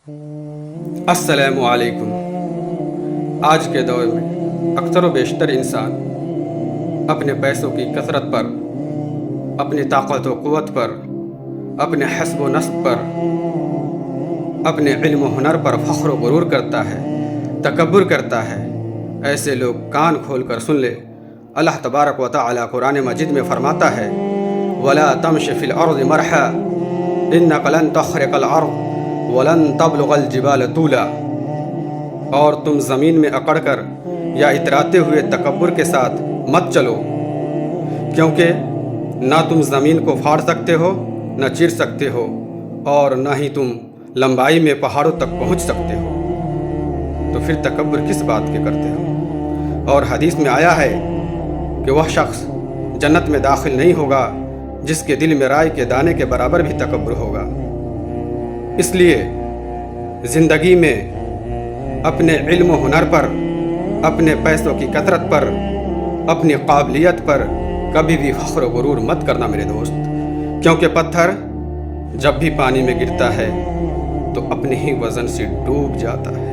अस्सलामु अलैकुम। आज के दौर में अक्सर व बेशतर इंसान अपने पैसों की कसरत पर, अपनी ताकत व क़ुव्वत पर, अपने हस्ब व नस्ब पर, अपने इल्म व हुनर पर फ़ख्र व गुरूर करता है, तकब्बुर करता है। ऐसे लोग कान खोल कर सुन ले। अल्लाह तबारक व तआला कुरान मजीद में फरमाता है, वला तमशि फिल अर्ज़ि मरहा इन्नका लन तख़रिक़ल अर्ज़ वलन तबलुग़ल जिबाल तूला। और तुम ज़मीन में अकड़ कर या इतराते हुए तकब्बुर के साथ मत चलो, क्योंकि ना तुम ज़मीन को फाड़ सकते हो, न चीर सकते हो, और न ही तुम लंबाई में पहाड़ों तक पहुँच सकते हो। तो फिर तकब्बुर किस बात के करते हो? और हदीस में आया है कि वह शख्स जन्नत में दाखिल नहीं होगा जिसके दिल में राई के दाने के बराबर भी तकब्बुर होगा। इसलिए ज़िंदगी में अपने इल्म व हुनर पर, अपने पैसों की कसरत पर, अपनी काबिलियत पर कभी भी फ़ख्र व गुरूर मत करना मेरे दोस्त, क्योंकि पत्थर जब भी पानी में गिरता है तो अपने ही वज़न से डूब जाता है।